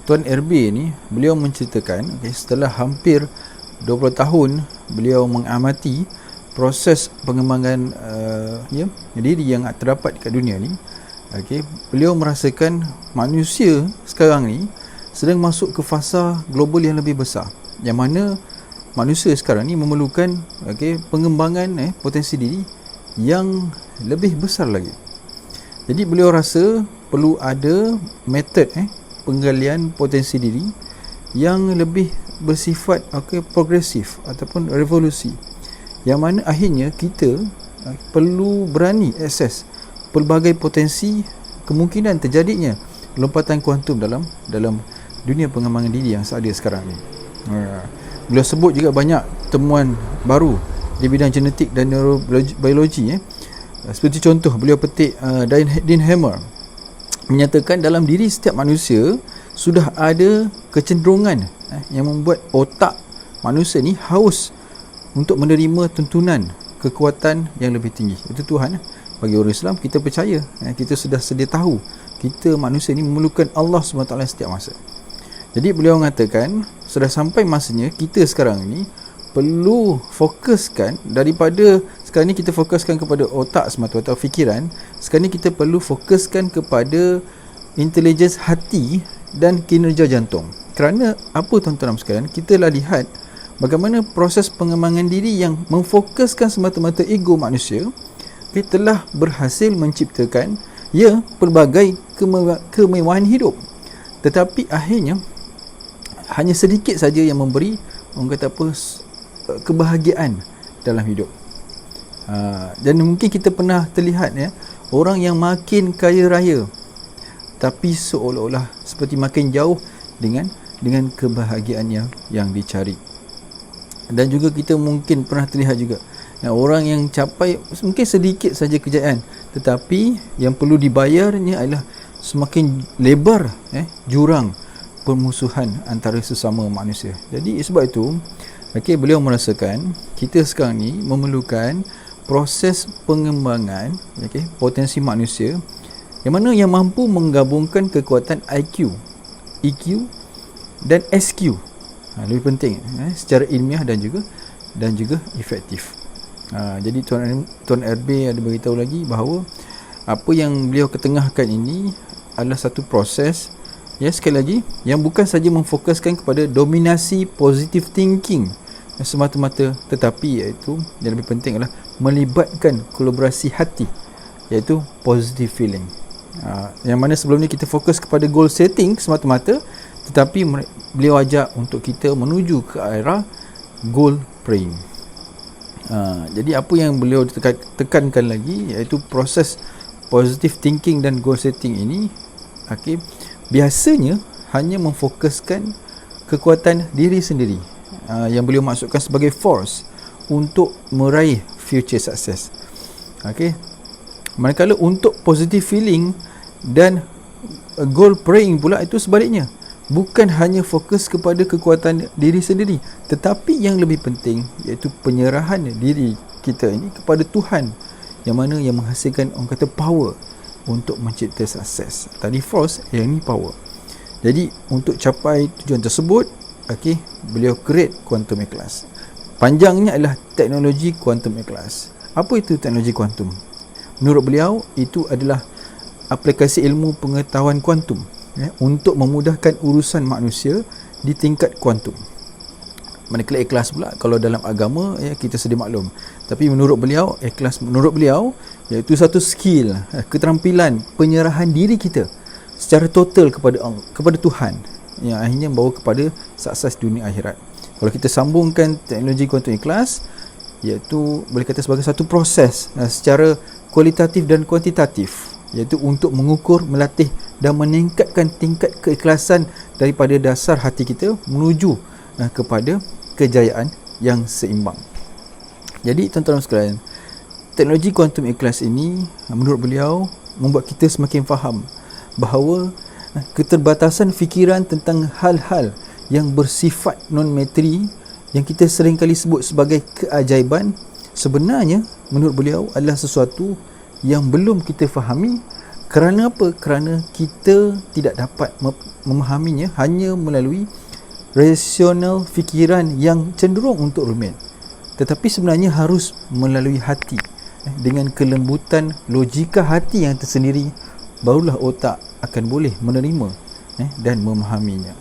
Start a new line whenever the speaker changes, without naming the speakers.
Tuan RB ni, beliau menceritakan setelah hampir 20 tahun beliau mengamati proses pengembangan diri yang terdapat kat dunia ni. Beliau merasakan manusia sekarang ni sedang masuk ke fasa global yang lebih besar, yang mana manusia sekarang ni memerlukan pengembangan potensi diri yang lebih besar lagi. Jadi beliau rasa perlu ada metod penggalian potensi diri yang lebih bersifat progresif ataupun revolusi, yang mana akhirnya kita perlu berani akses pelbagai potensi kemungkinan terjadinya lompatan kuantum dalam dunia pengembangan diri yang ada sekarang ni. Beliau sebut juga banyak temuan baru di bidang genetik dan neurobiologi. Seperti contoh, beliau petik Dean Hammer menyatakan dalam diri setiap manusia sudah ada kecenderungan yang membuat otak manusia ni haus untuk menerima tuntunan kekuatan yang lebih tinggi. Itu Tuhan. Bagi orang Islam, kita percaya, kita sudah sedia tahu kita manusia ni memerlukan Allah SWT setiap masa. Jadi beliau mengatakan sudah sampai masanya kita sekarang ni perlu fokuskan, daripada sekarang ni kita fokuskan kepada otak semata-mata, fikiran. Sekarang ni kita perlu fokuskan kepada intelligence hati dan kinerja jantung. Kerana apa tuan-tuan sekalian, kita lah lihat bagaimana proses pengembangan diri yang memfokuskan semata-mata ego manusia telah berhasil menciptakan pelbagai kemewahan hidup. Tetapi akhirnya hanya sedikit saja yang memberi kebahagiaan dalam hidup. Dan mungkin kita pernah terlihat orang yang makin kaya raya tapi seolah-olah seperti makin jauh dengan kebahagiaan yang dicari. Dan juga kita mungkin pernah terlihat juga orang yang capai mungkin sedikit saja kejayaan, tetapi yang perlu dibayarnya adalah semakin lebar jurang permusuhan antara sesama manusia. Jadi sebab itu beliau merasakan kita sekarang ni memerlukan proses pengembangan potensi manusia yang mana yang mampu menggabungkan kekuatan IQ, EQ dan SQ. Lebih penting secara ilmiah dan juga efektif. Jadi Tuan RB ada beritahu lagi bahawa apa yang beliau ketengahkan ini adalah satu proses, sekali lagi, yang bukan saja memfokuskan kepada dominasi positive thinking semata-mata, tetapi iaitu yang lebih penting adalah melibatkan kolaborasi hati, iaitu positive feeling. Yang mana sebelum ni kita fokus kepada goal setting semata-mata, tetapi beliau ajak untuk kita menuju ke arah goal praying. Jadi apa yang beliau tekankan lagi iaitu proses positive thinking dan goal setting ini biasanya hanya memfokuskan kekuatan diri sendiri, yang beliau maksudkan sebagai force untuk meraih future success. Manakala untuk positive feeling dan goal praying pula itu sebaliknya, bukan hanya fokus kepada kekuatan diri sendiri, tetapi yang lebih penting iaitu penyerahan diri kita ini kepada Tuhan, yang mana yang menghasilkan power untuk mencipta sukses. Tadi force, yang ini power. Jadi untuk capai tujuan tersebut, beliau create quantum ikhlas. Panjangnya adalah teknologi quantum ikhlas. Apa itu teknologi kuantum? Menurut beliau, itu adalah aplikasi ilmu pengetahuan kuantum untuk memudahkan urusan manusia di tingkat kuantum. Manakala ikhlas pula, kalau dalam agama kita sedia maklum, tapi menurut beliau, ikhlas menurut beliau iaitu satu skill, keterampilan penyerahan diri kita secara total kepada Tuhan, yang akhirnya membawa kepada sukses dunia akhirat. Kalau kita sambungkan teknologi kuantum ikhlas, iaitu boleh kata sebagai satu proses secara kualitatif dan kuantitatif, iaitu untuk mengukur, melatih dan meningkatkan tingkat keikhlasan daripada dasar hati kita menuju kepada kejayaan yang seimbang. Jadi tuan-tuan sekalian, teknologi kuantum ikhlas ini menurut beliau membuat kita semakin faham bahawa keterbatasan fikiran tentang hal-hal yang bersifat non-materi yang kita seringkali sebut sebagai keajaiban, sebenarnya menurut beliau adalah sesuatu yang belum kita fahami Kerana apa? Kerana kita tidak dapat memahaminya hanya melalui rasional fikiran yang cenderung untuk rumit, tetapi sebenarnya harus melalui hati. Dengan kelembutan logika hati yang tersendiri, barulah otak akan boleh menerima dan memahaminya.